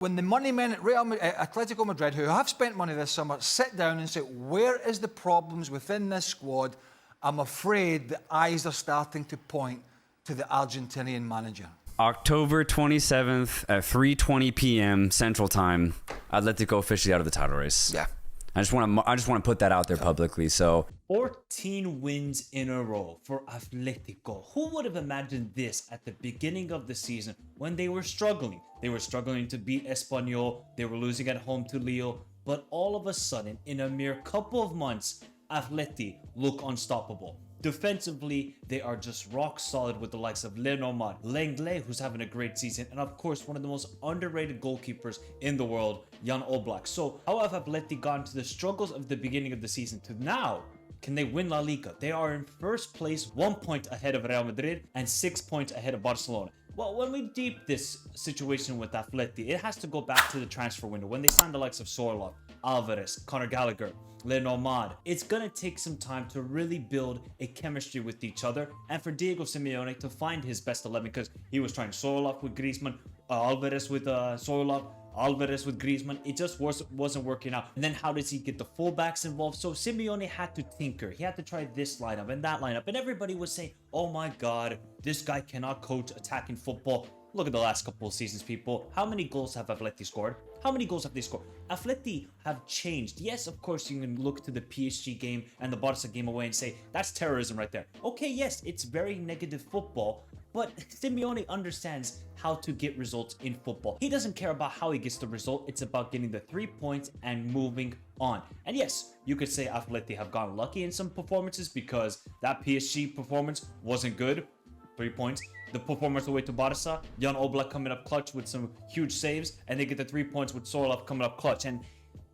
When the money men at Atletico Madrid, who have spent money this summer, sit down and say, where is the problems within this squad, I'm afraid the eyes are starting to point to the Argentinian manager. October 27th at 3:20 p.m. Central Time, Atletico officially out of the title race. Yeah. I just want to put that out there publicly. So 14 wins in a row for Atletico. Who would have imagined this at the beginning of the season when they were struggling? They were struggling to beat Espanyol. They were losing at home to Lille. But all of a sudden, in a mere couple of months, Atleti look unstoppable. Defensively, they are just rock solid with the likes of Lenormand, Lenglet, who's having a great season, and of course, one of the most underrated goalkeepers in the world, Jan Oblak. So, how have Atleti gone to the struggles of the beginning of the season to now? Can they win La Liga? They are in first place, 1 point ahead of Real Madrid and 6 points ahead of Barcelona. Well, when we deep this situation with Atleti, it has to go back to the transfer window. When they signed the likes of Sorloth, Alvarez, Conor Gallagher, Lenormand, it's going to take some time to really build a chemistry with each other and for Diego Simeone to find his best 11 because he was trying Sorloth with Griezmann, Alvarez with Sorloth, Alvarez with Griezmann. It just wasn't working out. And then how does he get the fullbacks involved? So Simeone had to tinker. He had to try this lineup and that lineup. And everybody was saying, oh my God, this guy cannot coach attacking football. Look at the last couple of seasons, people. How many goals have Atleti scored? How many goals have they scored? Atleti have changed. Yes, of course, you can look to the PSG game and the Barca game away and say, that's terrorism right there. Okay, yes, it's very negative football, but Simeone understands how to get results in football. He doesn't care about how he gets the result. It's about getting the 3 points and moving on. And yes, you could say Atleti have gotten lucky in some performances because that PSG performance wasn't good. 3 points. The performance away to Barca, Jan Oblak coming up clutch with some huge saves, and they get the 3 points with Sorloth coming up clutch. And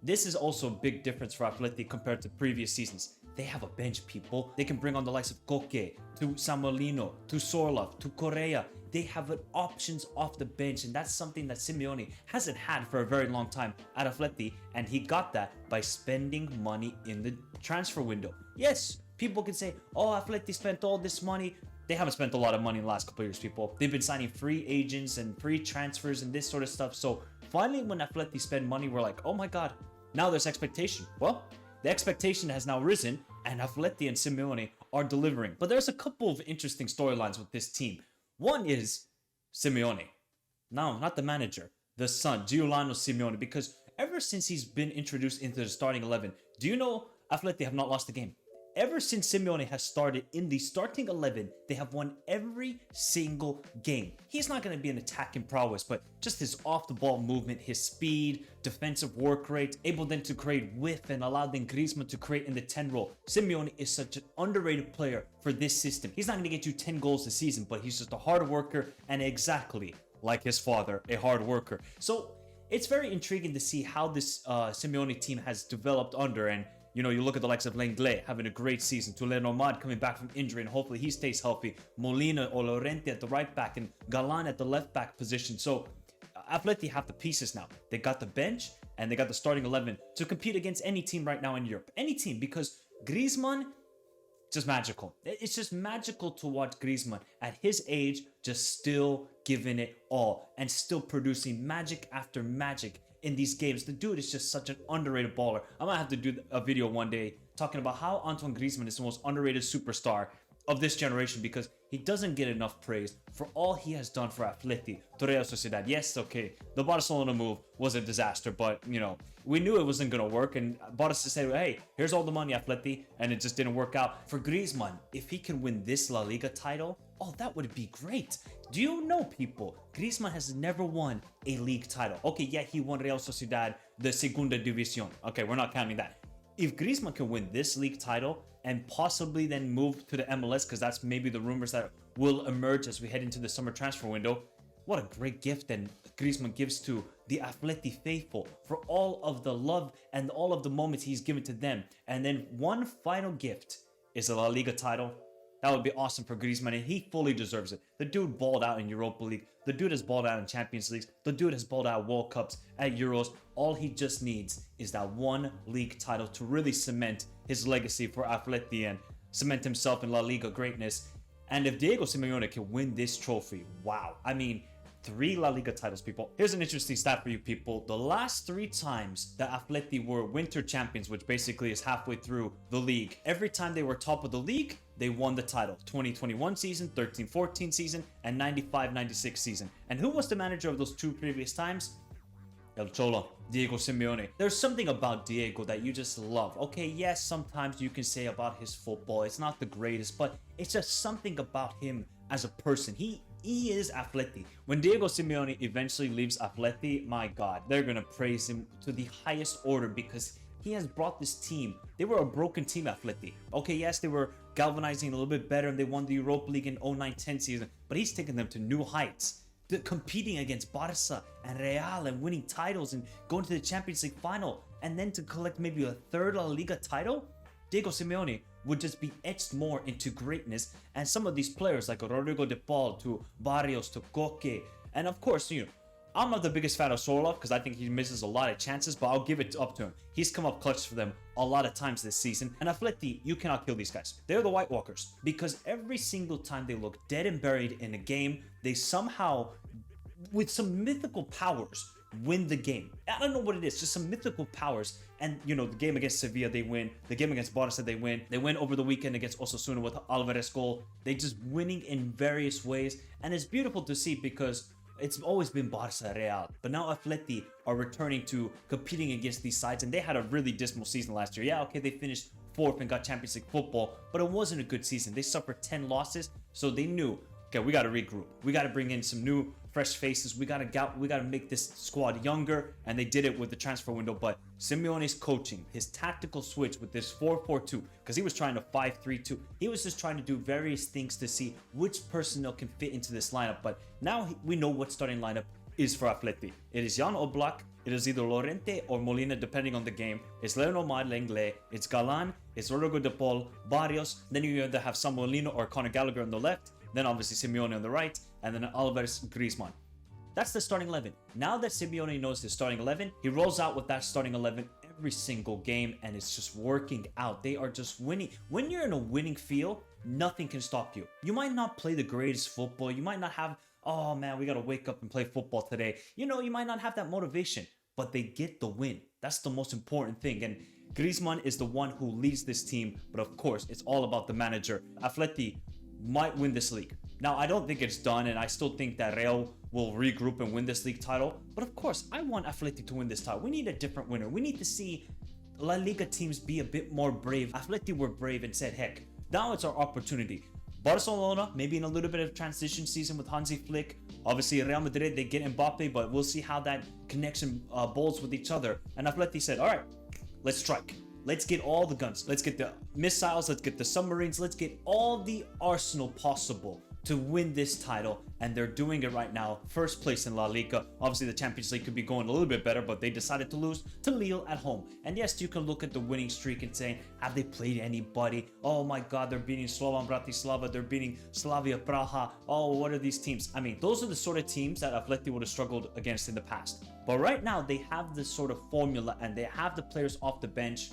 this is also a big difference for Atleti compared to previous seasons. They have a bench, people. They can bring on the likes of Koke, to Samolino, to Sorloth, to Correa. They have options off the bench, and that's something that Simeone hasn't had for a very long time at Atleti, and he got that by spending money in the transfer window. Yes, people can say, oh, Atleti spent all this money. They haven't spent a lot of money in the last couple of years, people. They've been signing free agents and free transfers and this sort of stuff. So finally, when Atleti spend money, we're like, oh my God, now there's expectation. Well, the expectation has now risen and Atleti and Simeone are delivering. But there's a couple of interesting storylines with this team. One is Simeone. No, not the manager, the son, Giuliano Simeone, because ever since he's been introduced into the starting 11, do you know Atleti have not lost a game? Ever since Simeone has started in the starting 11, they have won every single game. He's not going to be an attacking prowess, but just his off-the-ball movement, his speed, defensive work rate, able then to create width and allow then Griezmann to create in the 10 role. Simeone is such an underrated player for this system. He's not going to get you 10 goals this season, but he's just a hard worker and exactly like his father, a hard worker. So it's very intriguing to see how this Simeone team has developed under. And you know, you look at the likes of Lenglet having a great season, to Lenormand coming back from injury and hopefully he stays healthy, Molina or Llorente at the right back and Galan at the left back position. So Atleti have the pieces now. They got the bench and they got the starting 11 to compete against any team right now in Europe. Any team, because Griezmann, just magical. It's just magical to watch Griezmann at his age just still giving it all and still producing magic after magic in these games. The dude is just such an underrated baller. I might have to do a video one day talking about how Antoine Griezmann is the most underrated superstar of this generation because he doesn't get enough praise for all he has done for Atleti, to Real Sociedad. Yes, okay, the Barcelona move was a disaster, but you know, we knew it wasn't going to work, and Barca said, hey, here's all the money, Atleti, and it just didn't work out. For Griezmann, if he can win this La Liga title, oh, that would be great. Do you know, people, Griezmann has never won a league title. Okay, yeah, he won Real Sociedad, the Segunda División. Okay, we're not counting that. If Griezmann can win this league title and possibly then move to the MLS, because that's maybe the rumors that will emerge as we head into the summer transfer window, what a great gift then Griezmann gives to the Atleti faithful for all of the love and all of the moments he's given to them. And then one final gift is a La Liga title. That would be awesome for Griezmann, and he fully deserves it. The dude balled out in Europa League. The dude has balled out in Champions Leagues. The dude has balled out at World Cups, at Euros. All he just needs is that one league title to really cement his legacy for Atleti and cement himself in La Liga greatness. And if Diego Simeone can win this trophy, wow. I mean, 3 La Liga titles, people. Here's an interesting stat for you people. The last 3 times that Atleti were winter champions, which basically is halfway through the league, every time they were top of the league, they won the title. 2021 season, 13-14 season, and 95-96 season. And who was the manager of those 2 previous times? El Cholo, Diego Simeone. There's something about Diego that you just love. Okay, yes, sometimes you can say about his football, it's not the greatest, but it's just something about him as a person. He is Atleti. When Diego Simeone eventually leaves Atleti, my God, they're gonna praise him to the highest order because he has brought this team. They were a broken team, Atleti. Okay, yes, they were galvanizing a little bit better and they won the Europa League in 09-10 season, but he's taken them to new heights. Competing against Barca and Real and winning titles and going to the Champions League final and then to collect maybe a 3rd La Liga title, Diego Simeone would just be etched more into greatness. And some of these players like Rodrigo de Paul to Barrios to Coque, and of course, you know, I'm not the biggest fan of Sorloth because I think he misses a lot of chances, but I'll give it up to him. He's come up clutch for them a lot of times this season. And Atleti, you cannot kill these guys. They're the White Walkers because every single time they look dead and buried in a game, they somehow, with some mythical powers, win the game. I don't know what it is, just some mythical powers. And you know, the game against Sevilla they win, the game against Barca they win over the weekend against Osasuna with Alvarez goal. They just winning in various ways, and it's beautiful to see because it's always been Barca, Real, but now Atleti are returning to competing against these sides, and they had a really dismal season last year. Yeah, okay, they finished 4th and got Champions League football, but it wasn't a good season. They suffered 10 losses, so they knew, okay, we got to regroup. We got to bring in some new, fresh faces. We got to make this squad younger, and they did it with the transfer window. But Simeone's coaching, his tactical switch with this 4-4-2, because he was trying to 5-3-2. He was just trying to do various things to see which personnel can fit into this lineup. But now we know what starting lineup is for Atleti. It is Jan Oblak, it is either Llorente or Molina depending on the game. It's Leonard Lenglet, it's Galan, it's Rodrigo de Paul, Barrios. Then you either have Samuel Lino or Conor Gallagher on the left. Then obviously Simeone on the right, and then Alvarez, Griezmann. That's the starting 11. Now that Simeone knows his starting 11, he rolls out with that starting 11 every single game, and it's just working out. They are just winning. When you're in a winning field, nothing can stop you. You might not play the greatest football. You might not have, oh man, we got to wake up and play football today. You know, you might not have that motivation, but they get the win. That's the most important thing. And Griezmann is the one who leads this team, but of course, it's all about the manager. Atleti might win this league. Now, I don't think it's done, and I still think that Real will regroup and win this league title. But of course, I want Atleti to win this title. We need a different winner. We need to see La Liga teams be a bit more brave. Atleti were brave and said, heck, now it's our opportunity. Barcelona, maybe in a little bit of transition season with Hansi Flick. Obviously, Real Madrid, they get Mbappe, but we'll see how that connection bowls with each other. And Atleti said, all right, let's strike. Let's get all the guns. Let's get the missiles. Let's get the submarines. Let's get all the arsenal possible to win this title. And they're doing it right now. First place in La Liga. Obviously, the Champions League could be going a little bit better, but they decided to lose to Lille at home. And yes, you can look at the winning streak and say, have they played anybody? Oh my God, they're beating Slovan Bratislava. They're beating Slavia Praha. Oh, what are these teams? I mean, those are the sort of teams that Atleti would have struggled against in the past. But right now, they have this sort of formula and they have the players off the bench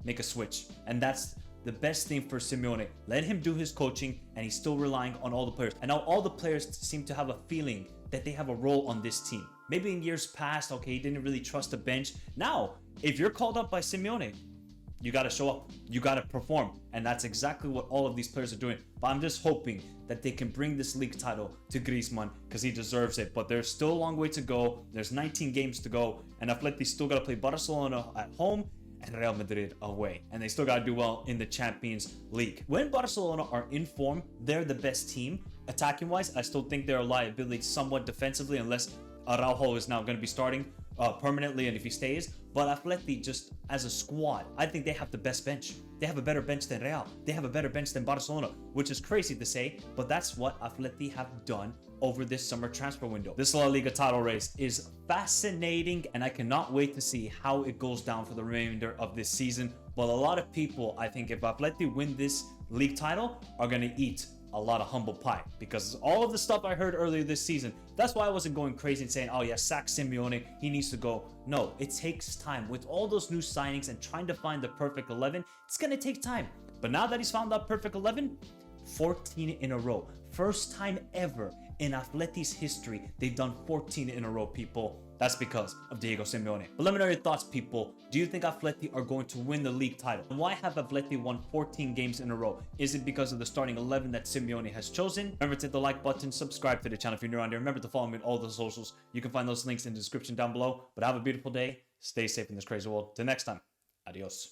make a switch, and that's the best thing for Simeone. Let him do his coaching, and he's still relying on all the players. And now all the players seem to have a feeling that they have a role on this team. Maybe in years past, okay, he didn't really trust the bench. Now, if you're called up by Simeone, you got to show up, you got to perform, and that's exactly what all of these players are doing. But I'm just hoping that they can bring this league title to Griezmann because he deserves it. But there's still a long way to go. There's 19 games to go, and Atleti still got to play Barcelona at home and Real Madrid away, and they still got to do well in the Champions League. When Barcelona are in form, they're the best team. Attacking wise, I still think they're a liability somewhat defensively, unless Araujo is now going to be starting permanently, and if he stays. But Atleti, just as a squad, I think they have the best bench. They have a better bench than Real. They have a better bench than Barcelona, which is crazy to say, but that's what Atleti have done over this summer transfer window. This La Liga title race is fascinating, and I cannot wait to see how it goes down for the remainder of this season. But a lot of people, I think, if Atleti win this league title, are going to eat a lot of humble pie, because all of the stuff I heard earlier this season, that's why I wasn't going crazy and saying, oh yeah, sack Simeone, he needs to go. No, it takes time. With all those new signings and trying to find the perfect 11, it's going to take time. But now that he's found that perfect 11, 14 in a row. First time ever In Atleti's history, they've done 14 in a row, people. That's because of Diego Simeone. But let me know your thoughts, people. Do you think Atleti are going to win the league title? Why have Atleti won 14 games in a row? Is it because of the starting 11 that Simeone has chosen? Remember to hit the like button, subscribe to the channel if you're new around here. Remember to follow me on all the socials. You can find those links in the description down below. But have a beautiful day. Stay safe in this crazy world. Till next time. Adios.